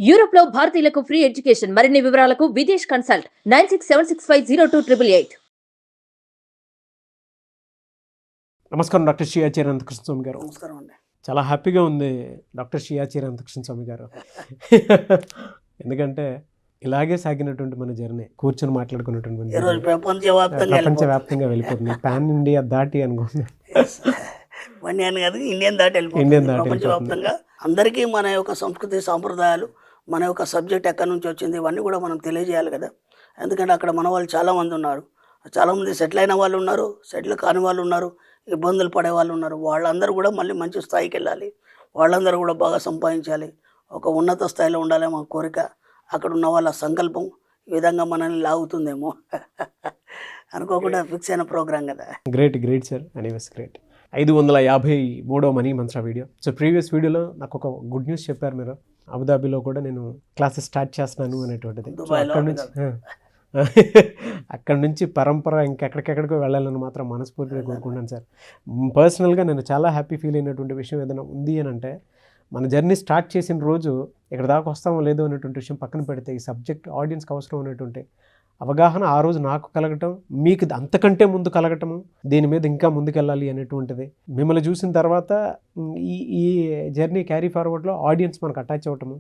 Europe లో భారతీయులకు free education. మరిన్ని వివరాలకు విదేశ్ కన్సల్ట్ 9676502888. నమస్కారం డాక్టర్ శ్రీయాచార్య అనంతకృష్ణ స్వామి గారు. నమస్కారం అండి. చాలా హ్యాపీగా ఉంది డాక్టర్ శ్రీయాచార్య అనంతకృష్ణ స్వామి గారు. ఎందుకంటే ఇలాగే సాగినటువంటి మన జర్నీ కూర్చొని మాట్లాడుకున్నటువంటి ప్రపంచవ్యాప్తంగా వెళ్ళిపోతుంది. పాన్ ఇండియా దాటి అనుకుంటున్నాను, ఇండియన్ దాటి వెళ్ళిపోతుంది ప్రపంచవ్యాప్తంగా. అందరికీ మన యొక్క సంస్కృతి సాంప్రదాయాలు, మన యొక్క సబ్జెక్ట్ ఎక్కడి నుంచి వచ్చింది, ఇవన్నీ కూడా మనం తెలియజేయాలి కదా. ఎందుకంటే అక్కడ మన వాళ్ళు చాలామంది ఉన్నారు, చాలామంది సెటిల్ అయిన వాళ్ళు ఉన్నారు, సెటిల్ కాని వాళ్ళు ఉన్నారు, ఇబ్బందులు పడే వాళ్ళు ఉన్నారు. వాళ్ళందరూ కూడా మళ్ళీ మంచి స్థాయికి వెళ్ళాలి, వాళ్ళందరూ కూడా బాగా సంపాదించాలి, ఒక ఉన్నత స్థాయిలో ఉండాలి మా కోరిక. అక్కడ ఉన్న వాళ్ళ సంకల్పం ఈ విధంగా మనల్ని లాగుతుందేమో అనుకోకుండా ఫిక్స్ అయిన ప్రోగ్రామ్ కదా. Great sir, anyways great. 553వ money mantra video. So previous వీడియోలో నాకు ఒక గుడ్ న్యూస్ చెప్పారు మీరు. అబుదాబిలో కూడా నేను క్లాసెస్ స్టార్ట్ చేస్తున్నాను అనేటువంటిది. అక్కడ నుంచి పరంపర ఇంకెక్కడికెక్కడికో వెళ్ళాలని మాత్రం మనస్ఫూర్తిగా కోరుకుంటాను సార్. పర్సనల్గా నేను చాలా హ్యాపీ ఫీల్ అయినటువంటి విషయం ఏదైనా ఉంది అని అంటే, మన జర్నీ స్టార్ట్ చేసిన రోజు ఇక్కడ దాకా వస్తామో లేదో అనేటువంటి విషయం పక్కన పెడితే, ఈ సబ్జెక్ట్ ఆడియన్స్కి అవసరం అనేటువంటి అవగాహన ఆ రోజు నాకు కలగటం, మీకు అంతకంటే ముందు కలగటము, దీని మీద ఇంకా ముందుకెళ్ళాలి అనేటువంటిది. మిమ్మల్ని చూసిన తర్వాత ఈ జర్నీ క్యారీ ఫార్వర్డ్లో ఆడియన్స్ మనకు అటాచ్ అవ్వటము,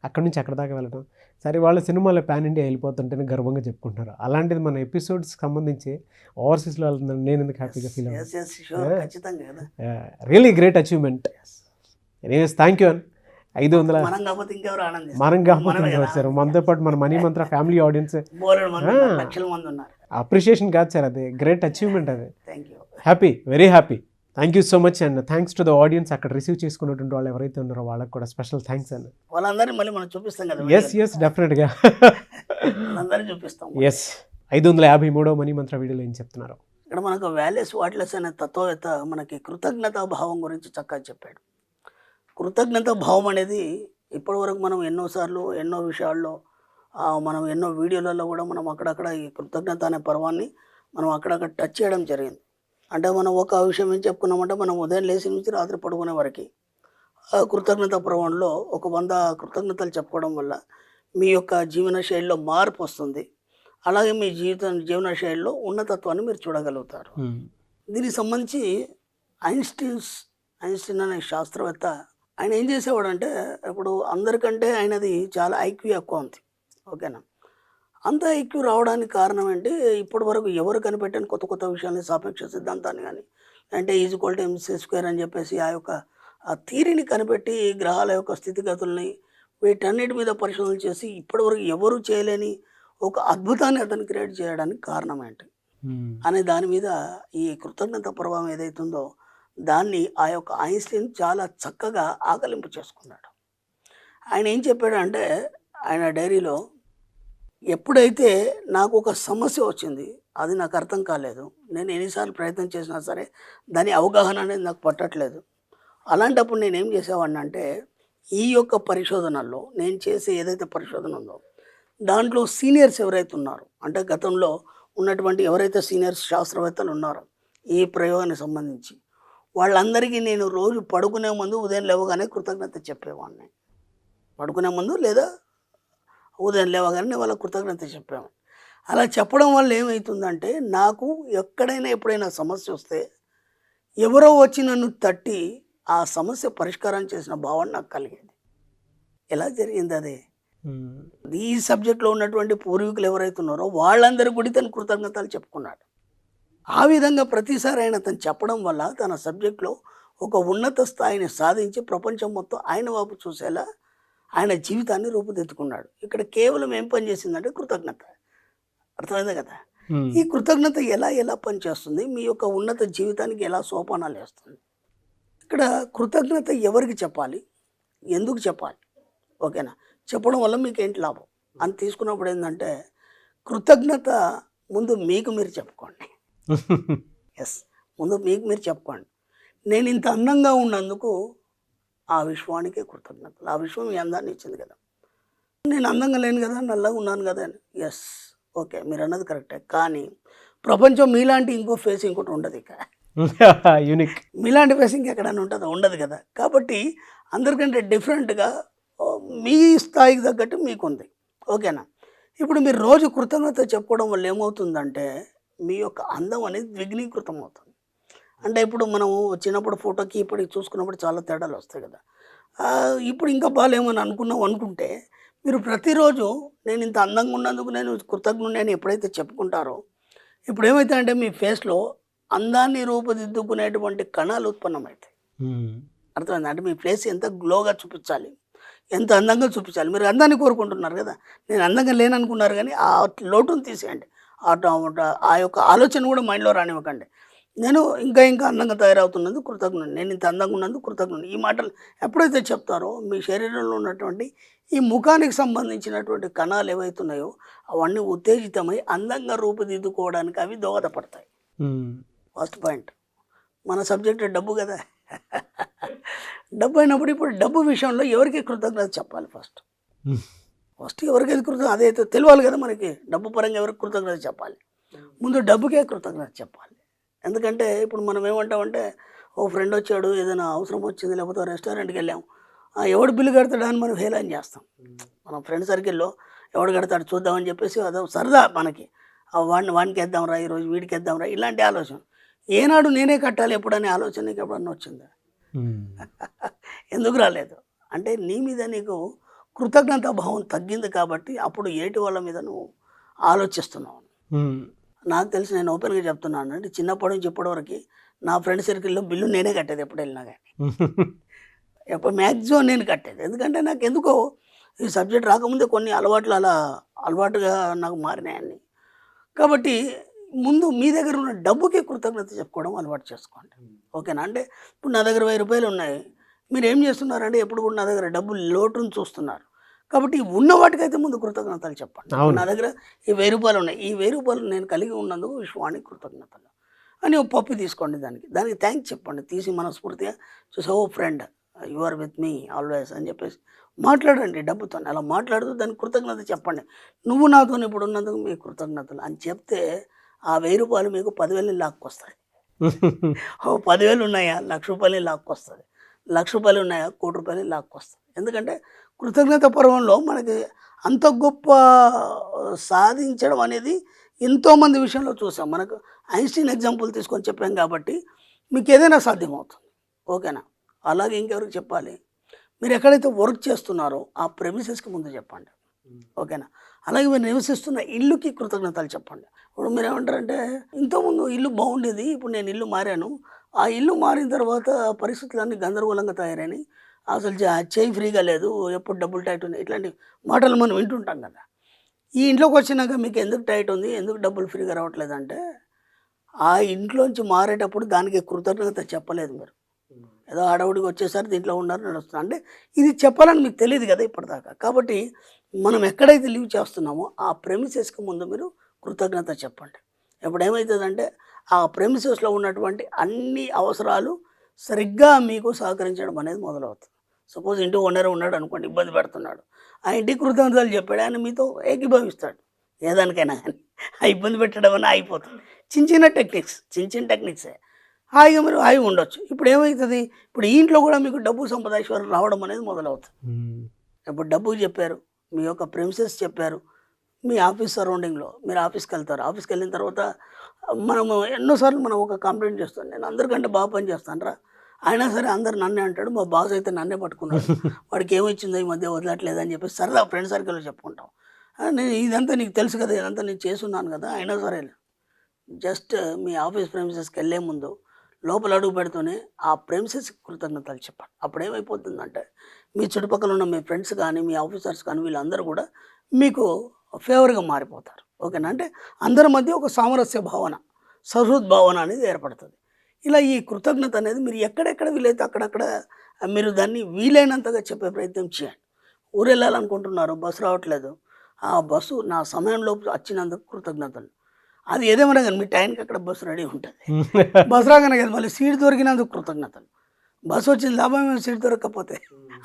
అక్కడి నుంచి అక్కడ దాకా వెళ్ళటం. సరే, వాళ్ళ సినిమాలో పాన్ ఇండియా వెళ్ళిపోతుంటేనే గర్వంగా చెప్పుకుంటున్నారు. అలాంటిది మన ఎపిసోడ్స్కి సంబంధించి ఓవర్సీస్లో వెళ్తున్నాను, నేను ఎందుకు హ్యాపీగా ఫీల్ అవుతాను. Really great achievement. Anyways thank you. 500 మనం కాకపోతే సార్, మనతో పాటు మన మనీ మంత్ర ఫ్యామిలీ ఆడియన్స్ అప్రిషియేషన్ కాదు సార్, అది గ్రేట్ అచీవ్మెంట్. అది happy, very happy. Thank you so much and thanks to the audience. అక్కడ రిసీవ్ చేసుకున్నటువంటి వాళ్ళు ఎవరైతే ఉన్నారో వాళ్ళకి కూడా స్పెషల్ థ్యాంక్స్ అండి. వాళ్ళందరినీ మళ్ళీ మనం చూపిస్తాం కదా. ఎస్ డెఫినెట్గా చూపిస్తాం. ఎస్. 553వ మనీ మంత్ర వీడియోలో ఏం చెప్తున్నారు? ఇక్కడ మనకు వాల్యూస్ వాట్లెస్ అనే తత్వవేత్త మనకి కృతజ్ఞతా భావం గురించి చక్కగా చెప్పాడు. కృతజ్ఞత భావం అనేది ఇప్పటివరకు మనం ఎన్నోసార్లు ఎన్నో విషయాల్లో మనం ఎన్నో వీడియోలలో కూడా మనం అక్కడక్కడ ఈ కృతజ్ఞత అనే పర్వాన్ని మనం అక్కడక్కడ టచ్ చేయడం జరిగింది. అంటే మనం ఒక విషయం ఏం చెప్పుకున్నామంటే, మనం ఉదయం లేచి నుంచి రాత్రి పడుకునే వరకు కృతజ్ఞత పర్వంలో ఒక 100 కృతజ్ఞతలు చెప్పుకోవడం వల్ల మీ యొక్క జీవన శైలిలో మార్పు వస్తుంది. అలాగే మీ జీవన శైలిలో ఉన్నతత్వాన్ని మీరు చూడగలుగుతారు. దీనికి సంబంధించి ఐన్స్టీన్ అనే శాస్త్రవేత్త ఆయన ఏం చేసేవాడంటే, ఇప్పుడు అందరికంటే ఆయనది చాలా ఐక్యూ ఎక్కువ ఉంది. ఓకేనా? అంత ఐక్యూ రావడానికి కారణం ఏంటి? ఇప్పటి వరకు ఎవరు కనిపెట్టిన కొత్త కొత్త విషయాన్ని, సాపేక్ష సిద్ధాంతాన్ని కానీ, అంటే =MC² అని చెప్పేసి ఆ యొక్క థియరీని కనిపెట్టి గ్రహాల యొక్క స్థితిగతుల్ని వీటన్నిటి మీద పరిశోధనలు చేసి ఇప్పటివరకు ఎవరు చేయలేని ఒక అద్భుతాన్ని అతను క్రియేట్ చేయడానికి కారణం ఏంటి అనే దాని మీద ఈ కృతజ్ఞత ప్రభావం ఏదైతుందో దాన్ని ఆ యొక్క ఐన్స్టీన్ చాలా చక్కగా ఆకలింపు చేసుకున్నాడు. ఆయన ఏం చెప్పాడంటే, ఆయన డైరీలో, ఎప్పుడైతే నాకు ఒక సమస్య వచ్చింది, అది నాకు అర్థం కాలేదు, నేను ఎన్నిసార్లు ప్రయత్నం చేసినా సరే దాని అవగాహన అనేది నాకు పట్టట్లేదు, అలాంటప్పుడు నేను ఏం చేసేవాడిని అంటే, ఈ యొక్క పరిశోధనల్లో నేను చేసే ఏదైతే పరిశోధన ఉందో దాంట్లో సీనియర్స్ ఎవరైతే ఉన్నారో, అంటే గతంలో ఉన్నటువంటి ఎవరైతే సీనియర్స్ శాస్త్రవేత్తలు ఉన్నారో ఈ ప్రయోగానికి సంబంధించి, వాళ్ళందరికీ నేను రోజు పడుకునే ముందు ఉదయం లేవగానే కృతజ్ఞత చెప్పేవాడిని. పడుకునే ముందు లేదా ఉదయం లేవగానే నేను వాళ్ళకి కృతజ్ఞత చెప్పేవాడిని. అలా చెప్పడం వల్ల ఏమవుతుందంటే, నాకు ఎక్కడైనా ఎప్పుడైనా సమస్య వస్తే ఎవరో వచ్చి నన్ను తట్టి ఆ సమస్య పరిష్కారం చేసిన భావన నాకు కలిగేది. ఎలా జరిగింది అది? ఈ సబ్జెక్ట్లో ఉన్నటువంటి పూర్వీకులు ఎవరైతే ఉన్నారో వాళ్ళందరూ కూడా తను కృతజ్ఞతలు చెప్పుకున్నాడు. ఆ విధంగా ప్రతిసారి ఆయన తను చెప్పడం వల్ల తన సబ్జెక్ట్లో ఒక ఉన్నత స్థాయిని సాధించి ప్రపంచం మొత్తం ఆయన వైపు చూసేలా ఆయన జీవితాన్ని రూపుదిద్దుకున్నాడు. ఇక్కడ కేవలం ఏం పని చేసిందంటే కృతజ్ఞత. అర్థమైంది కదా? ఈ కృతజ్ఞత ఎలా పనిచేస్తుంది, మీ యొక్క ఉన్నత జీవితానికి ఎలా సోపానాలు వేస్తుంది. ఇక్కడ కృతజ్ఞత ఎవరికి చెప్పాలి, ఎందుకు చెప్పాలి, ఓకేనా, చెప్పడం వల్ల మీకు ఏంటి లాభం అని తీసుకున్నప్పుడు ఏంటంటే, కృతజ్ఞత ముందు మీకు మీరు చెప్పుకోండి. ముందు మీకు మీరు చెప్పుకోండి, నేను ఇంత అందంగా ఉన్నందుకు ఆ విశ్వానికే కృతజ్ఞతలు. ఆ విశ్వం మీ అందాన్ని ఇచ్చింది కదా. నేను అందంగా లేను కదా, నల్లగా ఉన్నాను కదా అని. ఓకే, మీరు అన్నది కరెక్టే. కానీ ప్రపంచం మీలాంటి ఇంకో ఫేస్ ఇంకోటి ఉండదు. ఇక యూనిక్ మీలాంటి ఫేస్ ఇంకెక్కడైనా ఉంటుందా? ఉండదు కదా. కాబట్టి అందరికంటే డిఫరెంట్గా మీ స్థాయికి తగ్గట్టు మీకుంది. ఓకేనా? ఇప్పుడు మీరు రోజు కృతజ్ఞత చెప్పుకోవడం వల్ల ఏమవుతుందంటే, మీ యొక్క అందం అనేది ద్విగుణీకృతం అవుతుంది. అంటే ఇప్పుడు మనం చిన్నప్పుడు ఫోటోకి ఇప్పటికి చూసుకున్నప్పుడు చాలా తేడాలు వస్తాయి కదా! ఇప్పుడు ఇంకా బాలేమని అనుకుంటే, మీరు ప్రతిరోజు నేను ఇంత అందంగా ఉన్నందుకు నేను కృతజ్ఞుడిని అని ఎప్పుడైతే చెప్పుకుంటారో, ఇప్పుడు ఏమైతాయంటే మీ ఫేస్‌లో అందాన్ని రూపుదిద్దుకునేటువంటి కణాలు ఉత్పన్నమవుతాయి. అర్థమైందా? అంటే మీ ఫేస్ ఎంత గ్లోగా చూపించాలి, ఎంత అందంగా చూపించాలి. మీరు అందాన్ని కోరుకుంటున్నారు కదా! నేను అందంగా లేననుకున్నారు కానీ ఆ లోటుని తీసేయండి. ఆ యొక్క ఆలోచన కూడా మైండ్‌లో రానివ్వకండి. నేను ఇంకా అందంగా తయారవుతున్నందుకు కృతజ్ఞుడిని. నేను ఇంత అందంగా ఉన్నందుకు కృతజ్ఞుడిని. ఈ మాటలు ఎప్పుడైతే చెప్తారో మీ శరీరంలో ఉన్నటువంటి ఈ ముఖానికి సంబంధించినటువంటి కణాలు ఏవైతున్నాయో అవన్నీ ఉత్తేజితమై అందంగా రూపుదిద్దుకోవడానికి అవి దోహదపడతాయి. First point. మన సబ్జెక్ట్ డబ్బు కదా! డబ్బు అయినప్పుడు ఇప్పుడు డబ్బు విషయంలో ఎవరికి కృతజ్ఞత చెప్పాలి ఫస్ట్? ఫస్ట్ ఎవరికైతే కృతజ్ఞత అదైతే తెలియాలి కదా మనకి. డబ్బు పరంగా ఎవరికి కృతజ్ఞత చెప్పాలి? ముందు డబ్బుకే కృతజ్ఞత చెప్పాలి. ఎందుకంటే ఇప్పుడు మనం ఏమంటామంటే, ఓ ఫ్రెండ్ వచ్చాడు, ఏదైనా అవసరం వచ్చింది, లేకపోతే రెస్టారెంట్కి వెళ్ళాం, ఎవడు బిల్లు కడతాడా అని మనం హేళన చేస్తాం. మనం ఫ్రెండ్ సర్కిల్లో ఎవడు కడతాడు చూద్దామని చెప్పేసి అదో సరదా మనకి. వానికి వేద్దాంరా ఈరోజు, వీడికి వేద్దాంరా, ఇలాంటి ఆలోచన. ఏనాడు నేనే కట్టాలి ఎప్పుడనే ఆలోచన నీకు ఎప్పుడన్నా వచ్చిందా? ఎందుకు రాలేదు? అంటే నీ మీద నీకు కృతజ్ఞతా భావం తగ్గింది కాబట్టి అప్పుడు ఏటి వాళ్ళ మీద నువ్వు ఆలోచిస్తున్నావు. నాకు తెలిసి నేను ఓపెన్గా చెప్తున్నాను అంటే చిన్నప్పటి నుంచి ఇప్పటివరకు నా ఫ్రెండ్ సర్కిల్లో బిల్లు నేనే కట్టేది ఎప్పుడు వెళ్ళినా కానీ. ఎప్పుడు మ్యాక్సిమం నేను కట్టేది. ఎందుకంటే నాకు ఎందుకో ఈ సబ్జెక్ట్ రాకముందే కొన్ని అలవాట్లు అలా అలవాటుగా నాకు మారినాయన్ని. కాబట్టి ముందు మీ దగ్గర ఉన్న డబ్బుకి కృతజ్ఞత చెప్పుకోవడం అలవాటు చేసుకోండి. ఓకేనా? అంటే ఇప్పుడు నా దగ్గర 1000 రూపాయలు ఉన్నాయి. మీరు ఏం చేస్తున్నారంటే ఎప్పుడు కూడా నా దగ్గర డబ్బు లోటును చూస్తున్నారు. కాబట్టి ఉన్న వాటికైతే ముందు కృతజ్ఞతలు చెప్పండి. నా దగ్గర ఈ 1000 రూపాయలు ఉన్నాయి. ఈ 1000 రూపాయలు నేను కలిగి ఉన్నందుకు విశ్వానికి కృతజ్ఞతలు అని ఒక పప్పు తీసుకోండి. దానికి థ్యాంక్స్ చెప్పండి. తీసి మనస్ఫూర్తిగా చూసి, oh friend you are with me always అని చెప్పేసి మాట్లాడండి డబ్బుతో. అలా మాట్లాడుతూ దానికి కృతజ్ఞత చెప్పండి. నువ్వు నాతో ఇప్పుడు ఉన్నందుకు మీకు కృతజ్ఞతలు అని చెప్తే ఆ 1000 రూపాయలు మీకు 10,000 లాక్కొస్తాయి. 10,000 ఉన్నాయా, 1,00,000 రూపాయలు లాక్కొస్తుంది. 1,00,000 రూపాయలు ఉన్నాయా, 1,00,00,000 రూపాయలు లాక్కొస్తుంది. ఎందుకంటే కృతజ్ఞత పర్వంలో మనకి అంత గొప్ప సాధించడం అనేది ఎంతోమంది విషయంలో చూసాం. మనకు ఐన్స్టీన్ ఎగ్జాంపుల్ తీసుకొని చెప్పాం కాబట్టి మీకు ఏదైనా సాధ్యమవుతుంది. ఓకేనా? అలాగే ఇంకెవరికి చెప్పాలి? మీరు ఎక్కడైతే వర్క్ చేస్తున్నారో ఆ ప్రెమిసెస్కి ముందు చెప్పండి. ఓకేనా? అలాగే మీరు నివసిస్తున్న ఇల్లుకి కృతజ్ఞతలు చెప్పండి. ఇప్పుడు మీరు ఏమంటారంటే, ఇంతకుముందు ఇల్లు బాగుండేది, ఇప్పుడు నేను ఇల్లు మారాను, ఆ ఇల్లు మారిన తర్వాత పరిస్థితులన్నీ గందరగోళంగా తయారైనాయి, అసలు చేయి ఫ్రీగా లేదు, ఎప్పుడు డబ్బులు టైట్ ఉన్నాయి, ఇట్లాంటి మాటలు మనం వింటుంటాం కదా. ఈ ఇంట్లోకి వచ్చినాక మీకు ఎందుకు టైట్ ఉంది, ఎందుకు డబ్బులు ఫ్రీగా రావట్లేదంటే, ఆ ఇంట్లోంచి మారేటప్పుడు దానికి కృతజ్ఞత చెప్పలేదు మీరు. ఏదో హడావుడికి వచ్చేసరికి దీంట్లో ఉన్నారు నడుస్తుంది. అంటే ఇది చెప్పాలని మీకు తెలియదు కదా ఇప్పటిదాకా. కాబట్టి మనం ఎక్కడైతే లీవ్ చేస్తున్నామో ఆ ప్రెమిసెస్కి ముందు మీరు కృతజ్ఞత చెప్పండి. ఇప్పుడు ఏమవుతుందంటే ఆ ప్రెమిసెస్లో ఉన్నటువంటి అన్ని అవసరాలు సరిగ్గా మీకు సహకరించడం అనేది మొదలవుతుంది. సపోజ్ ఇంటి ఓనర్ ఉన్నాడు అనుకోండి, ఇబ్బంది పెడుతున్నాడు, ఆ ఇంటికి కృతజ్ఞతలు చెప్పాడు, ఆయన మీతో ఏకీభవిస్తాడు ఏదానికైనా కానీ. ఆ ఇబ్బంది పెట్టడం అని అయిపోతుంది. చిన్న టెక్నిక్సే హాయిగా మీరు హాయిగా ఉండొచ్చు. ఇప్పుడు ఏమవుతుంది, ఇప్పుడు ఈ ఇంట్లో కూడా మీకు డబ్బు సంపదాశ్వరం రావడం అనేది మొదలవుతుంది. ఇప్పుడు డబ్బు చెప్పారు, మీ యొక్క ప్రెమిసెస్ చెప్పారు, మీ ఆఫీస్ సరౌండింగ్లో మీరు ఆఫీస్కి వెళ్తారు. ఆఫీస్కి వెళ్ళిన తర్వాత మనము ఎన్నోసార్లు మనం ఒక కంప్లైంట్ చేస్తాం, నేను అందరికంటే బాగా పని చేస్తాను రా, అయినా సరే అందరు నన్నే అంటాడు, మా బాస్ అయితే నన్నే పట్టుకున్నాడు, వాడికి ఏమొచ్చిందో ఈ మధ్య వదలట్లేదు అని చెప్పి సరదా ఫ్రెండ్ సర్కిల్లో చెప్పుకుంటాం. నేను ఇదంతా నీకు తెలుసు కదా, ఇదంతా నేను చేస్తున్నాను కదా, అయినా సరే జస్ట్ మీ ఆఫీస్ ప్రెమిసెస్కి వెళ్ళే ముందు లోపల అడుగు పెడుతూనే ఆ ప్రెమిసెస్కి కృతజ్ఞతలు చెప్పండి. అప్పుడు ఏమైపోతుందంటే మీ చుట్టుపక్కల ఉన్న మీ ఫ్రెండ్స్ కానీ మీ ఆఫీసర్స్ కానీ వీళ్ళందరూ కూడా మీకు ఫేవర్గా మారిపోతారు. ఓకేనా? అంటే అందరి మధ్య ఒక సామరస్య భావన, సహృద్భావన అనేది ఏర్పడుతుంది. ఇలా ఈ కృతజ్ఞత అనేది మీరు ఎక్కడెక్కడ వీలైతే అక్కడక్కడ మీరు దాన్ని వీలైనంతగా చెప్పే ప్రయత్నం చేయండి. ఊరు వెళ్ళాలనుకుంటున్నారు, బస్సు రావట్లేదు, ఆ బస్సు నా సమయంలో వచ్చినందుకు కృతజ్ఞతలు. అది ఏదేమన్నా కానీ మీ టైంకి అక్కడ బస్సు రెడీ ఉంటుంది. బస్సు రాగానే కదా మళ్ళీ సీట్ దొరికినందుకు కృతజ్ఞతలు. బస్సు వచ్చిన లాభం సీట్ దొరకకపోతే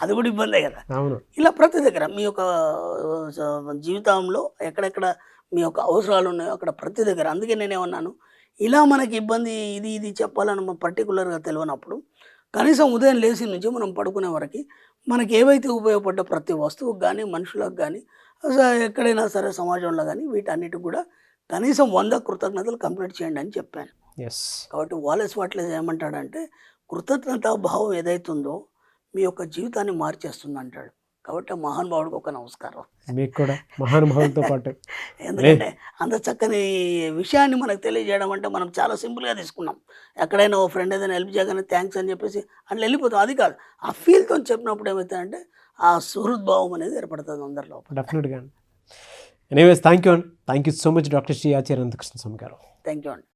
అది కూడా ఇబ్బందే కదా. ఇలా ప్రతి దగ్గర మీ యొక్క జీవితంలో ఎక్కడెక్కడ మీ యొక్క అవసరాలు ఉన్నాయో అక్కడ ప్రతి దగ్గర. అందుకే నేనేమన్నాను, ఇలా మనకి ఇబ్బంది ఇది చెప్పాలని పర్టికులర్గా తెలియనప్పుడు కనీసం ఉదయం లేచి నుంచి మనం పడుకునే వరకు మనకి ఏవైతే ఉపయోగపడ్డ ప్రతి వస్తువుకు కానీ మనుషులకు కానీ ఎక్కడైనా సరే సమాజంలో కానీ వీటన్నిటికి కూడా కనీసం 100 కృతజ్ఞతలు కంప్లీట్ చేయండి అని చెప్పాను. ఎస్. కాబట్టి వాలెస్ వాట్లెస్ ఏమంటాడంటే కృతజ్ఞతా భావం ఏదైతుందో మీ యొక్క జీవితాన్ని మార్చేస్తుంది అంటాడు. కాబట్టి ఆ మహానుభావుడికి ఒక నమస్కారం. మీకు కూడా మహానుభావులతో పాటు. ఎందుకంటే అంత చక్కని విషయాన్ని మనకు తెలియజేయడం అంటే మనం చాలా సింపుల్గా తీసుకున్నాం. ఎక్కడైనా ఓ ఫ్రెండ్ ఏదైనా హెల్ప్ చేయగానే థ్యాంక్స్ అని చెప్పేసి అట్లా వెళ్ళిపోతాం. అది కాదు, ఆ ఫీల్తో చెప్పినప్పుడు ఏమవుతుందంటే ఆ సుహృద్భావం అనేది ఏర్పడుతుంది అందరిలో. డెఫినెట్గా. Anyways thank you so much doctor Shri Acharya Anantakrishna Swami garu. Thank you అండి.